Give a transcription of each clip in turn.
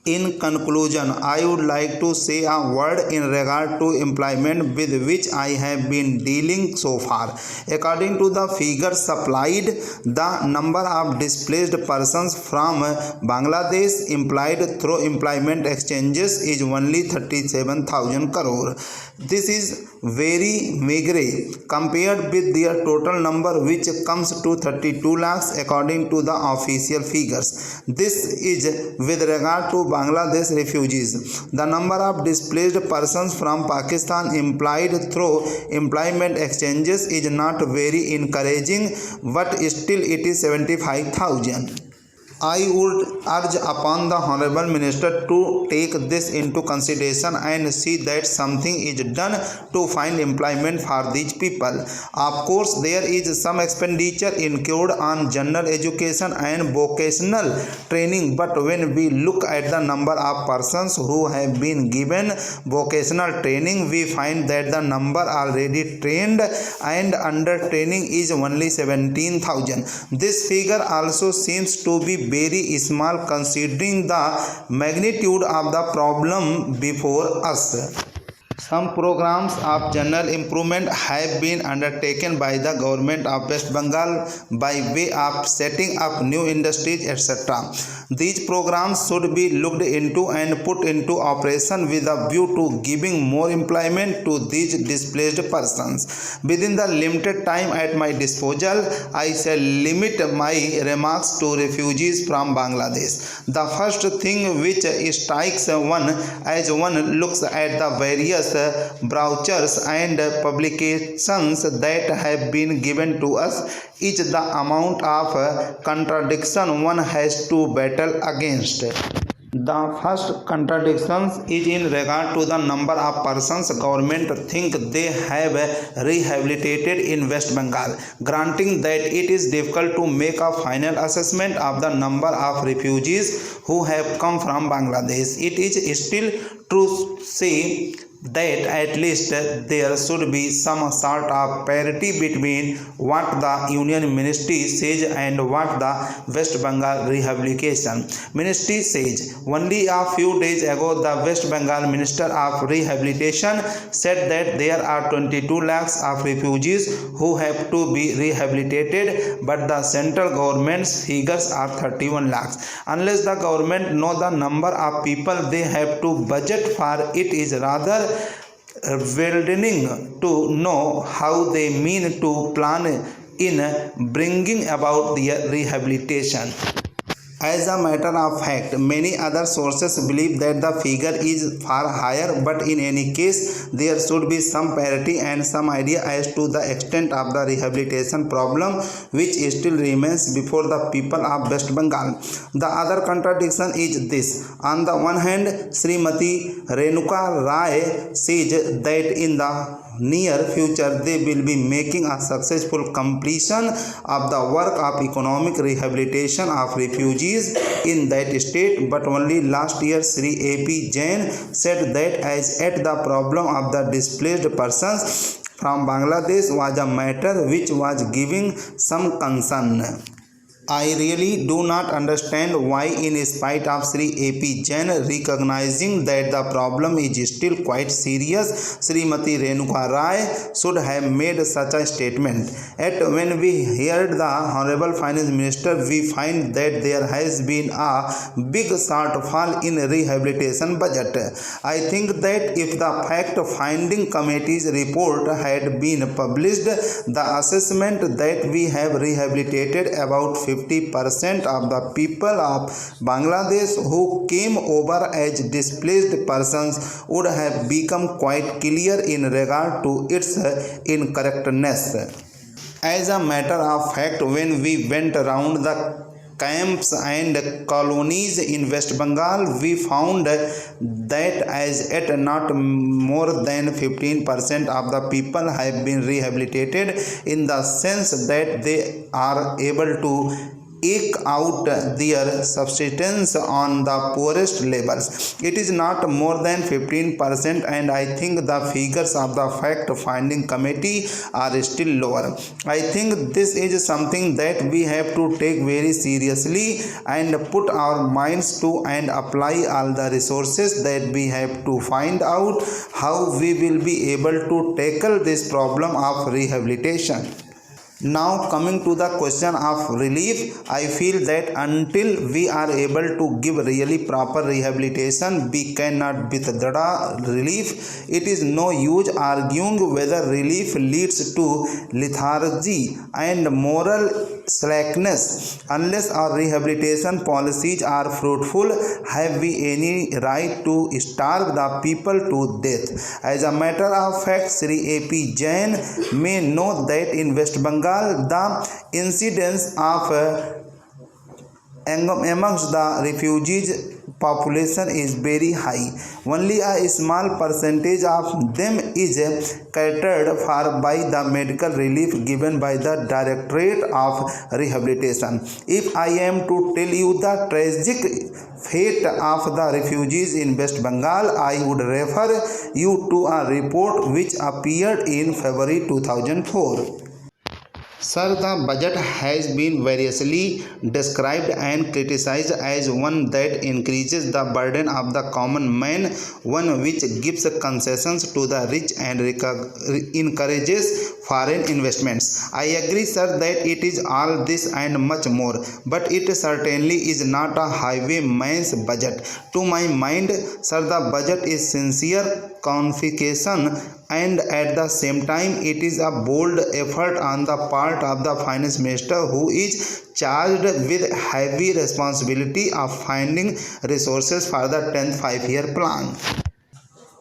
In conclusion, I would like to say a word in regard to employment with which I have been dealing so far. According to the figures supplied, the number of displaced persons from Bangladesh employed through employment exchanges is only 37,000 crore. This is very meagre compared with their total number, which comes to 32 lakhs according to the official figures. This is with regard to Bangladesh refugees. The number of displaced persons from Pakistan employed through employment exchanges is not very encouraging, but still it is 75,000. I would urge upon the Honorable Minister to take this into consideration and see that something is done to find employment for these people. Of course, there is some expenditure incurred on general education and vocational training, but when we look at the number of persons who have been given vocational training, we find that the number already trained and under training is only 17,000. This figure also seems to be very small considering the magnitude of the problem before us. Some programs of general improvement have been undertaken by the government of West Bengal by way of setting up new industries, etc. These programs should be looked into and put into operation with a view to giving more employment to these displaced persons. Within the limited time at my disposal, I shall limit my remarks to refugees from Bangladesh. The first thing which strikes one as one looks at the various brochures and publications that have been given to us is the amount of contradiction one has to battle against. The first contradiction is in regard to the number of persons government think they have rehabilitated in West Bengal. Granting that it is difficult to make a final assessment of the number of refugees who have come from Bangladesh, it is still true to say that at least there should be some sort of parity between what the Union Ministry says and what the West Bengal Rehabilitation Ministry says. Only a few days ago, the West Bengal Minister of Rehabilitation said that there are 22 lakhs of refugees who have to be rehabilitated, but the central government's figures are 31 lakhs. Unless the government know the number of people they have to budget for, it is rather wildening to know how they mean to plan in bringing about their rehabilitation. As a matter of fact, many other sources believe that the figure is far higher, but in any case, there should be some parity and some idea as to the extent of the rehabilitation problem which still remains before the people of West Bengal. The other contradiction is this. On the one hand, Srimati Renuka Rai says that in the near future they will be making a successful completion of the work of economic rehabilitation of refugees in that state, but only last year Sri A.P. Jain said that as yet the problem of the displaced persons from Bangladesh was a matter which was giving some concern. I really do not understand why, in spite of Sri A.P. Jain recognizing that the problem is still quite serious, Srimati Renuka Rai should have made such a statement. Yet when we heard the Honorable Finance Minister, we find that there has been a big shortfall in rehabilitation budget. I think that if the fact-finding committee's report had been published, the assessment that we have rehabilitated about 50% of the people of Bangladesh who came over as displaced persons would have become quite clear in regard to its incorrectness. As a matter of fact, when we went around the camps and colonies in West Bengal, we found that as yet not more than 15% of the people have been rehabilitated, in the sense that they are able to eke out their subsistence on the poorest levels. It is not more than 15%, and I think the figures of the fact-finding committee are still lower. I think this is something that we have to take very seriously and put our minds to and apply all the resources that we have to find out how we will be able to tackle this problem of rehabilitation. Now coming to the question of relief, I feel that until we are able to give really proper rehabilitation, we cannot withdraw relief. It is no use arguing whether relief leads to lethargy and moral slackness. Unless our rehabilitation policies are fruitful, have we any right to starve the people to death? As a matter of fact, Sri A.P. Jain may know that in West Bengal, the incidence of amongst the refugees population is very high. Only a small percentage of them is catered for by the medical relief given by the Directorate of Rehabilitation. If I am to tell you the tragic fate of the refugees in West Bengal, I would refer you to a report which appeared in February 2004. Sir, the budget has been variously described and criticized as one that increases the burden of the common man, one which gives concessions to the rich and encourages foreign investments. I agree, sir, that it is all this and much more, but it certainly is not a highwayman's budget. To my mind, sir, the budget is sincere confiscation, and at the same time it is a bold effort on the part of the finance minister, who is charged with heavy responsibility of finding resources for the 10th five-year plan.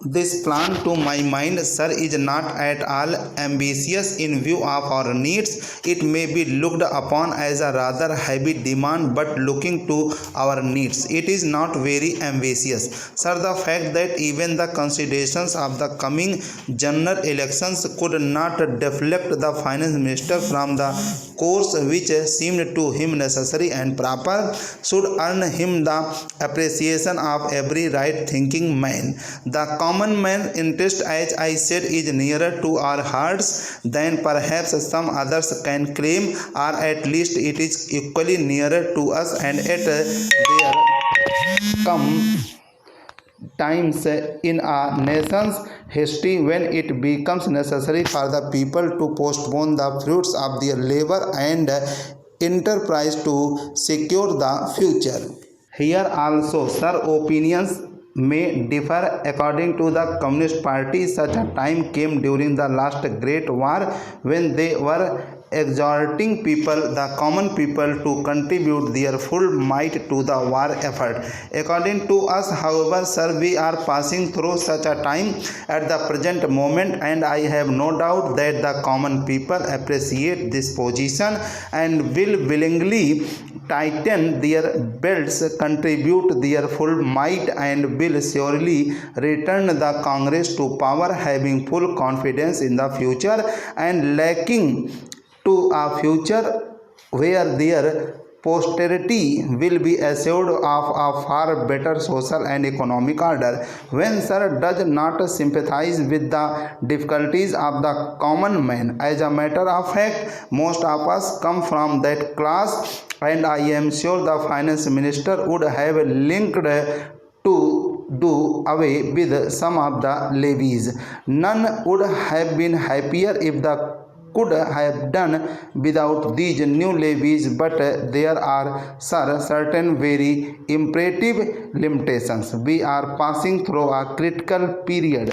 This plan, to my mind, sir, is not at all ambitious in view of our needs. It may be looked upon as a rather heavy demand, but looking to our needs, it is not very ambitious. Sir, the fact that even the considerations of the coming general elections could not deflect the finance minister from the course which seemed to him necessary and proper should earn him the appreciation of every right-thinking man. The common man interest, as I said, is nearer to our hearts than perhaps some others can claim, or at least it is equally nearer to us, and yet there come times in a nation's history when it becomes necessary for the people to postpone the fruits of their labor and enterprise to secure the future. Here also, sir, opinions may differ. According to the Communist Party, such a time came during the last Great War when they were exhorting people, the common people, to contribute their full might to the war effort. According to us, however, sir, we are passing through such a time at the present moment, and I have no doubt that the common people appreciate this position and will willingly tighten their belts, contribute their full might, and will surely return the Congress to power, having full confidence in the future and looking to a future where their posterity will be assured of a far better social and economic order. When sir does not sympathize with the difficulties of the common man, as a matter of fact, most of us come from that class, and I am sure the finance minister would have linked to do away with some of the levies. None would have been happier if the could have done without these new levies, but there are, sir, certain very imperative limitations. We are passing through a critical period.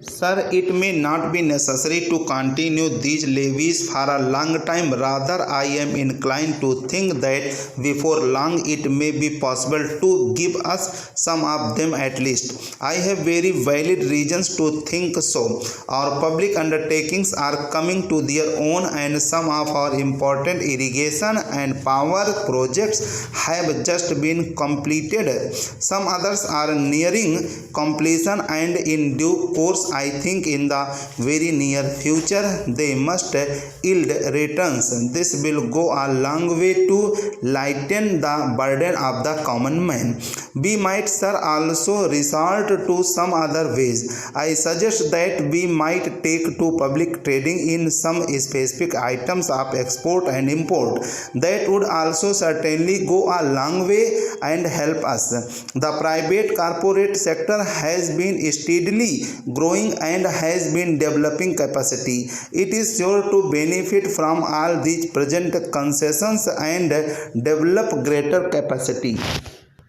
Sir, it may not be necessary to continue these levies for a long time. Rather, I am inclined to think that before long it may be possible to give us some of them at least. I have very valid reasons to think so. Our public undertakings are coming to their own, and some of our important irrigation and power projects have just been completed. Some others are nearing completion, and in due course I think in the very near future they must yield returns. This will go a long way to lighten the burden of the common man. We might, sir, also resort to some other ways. I suggest that we might take to public trading in some specific items of export and import. That would also certainly go a long way and help us. The private corporate sector has been steadily growing and has been developing capacity. It is sure to benefit from all these present concessions and develop greater capacity.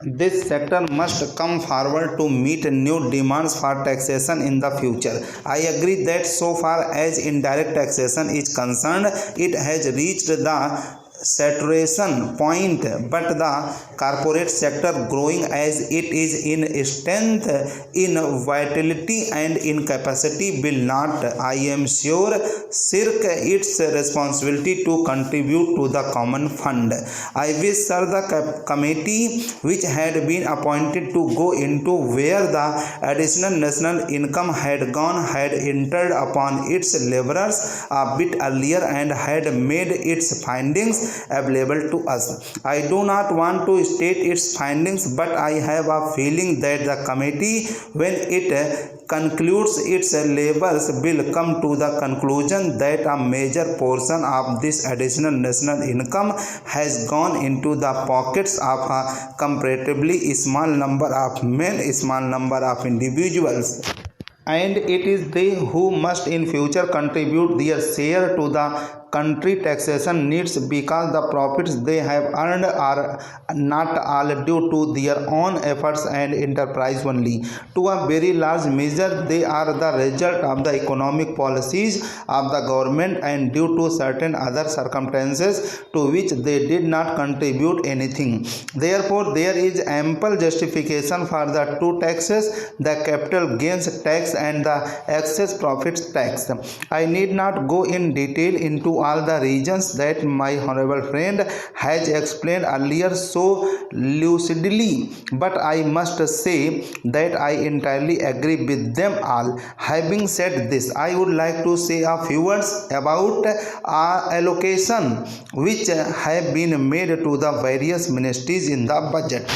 This sector must come forward to meet new demands for taxation in the future. I agree that so far as indirect taxation is concerned, it has reached the saturation point, but the corporate sector, growing as it is in strength, in vitality and in capacity, will not, I am sure, shirk its responsibility to contribute to the common fund. I wish, sir, the committee which had been appointed to go into where the additional national income had gone had entered upon its laborers a bit earlier and had made its findings available to us. I do not want to state its findings, but I have a feeling that the committee, when it concludes its labors, will come to the conclusion that a major portion of this additional national income has gone into the pockets of a comparatively small number of men, small number of individuals, and it is they who must in future contribute their share to the country taxation needs, because the profits they have earned are not all due to their own efforts and enterprise only. To a very large measure they are the result of the economic policies of the government and due to certain other circumstances to which they did not contribute anything. Therefore there is ample justification for the two taxes, the capital gains tax and the excess profits tax. I need not go in detail into all the reasons that my honorable friend has explained earlier so lucidly, but I must say that I entirely agree with them all. Having said this, I would like to say a few words about allocation which have been made to the various ministries in the budget.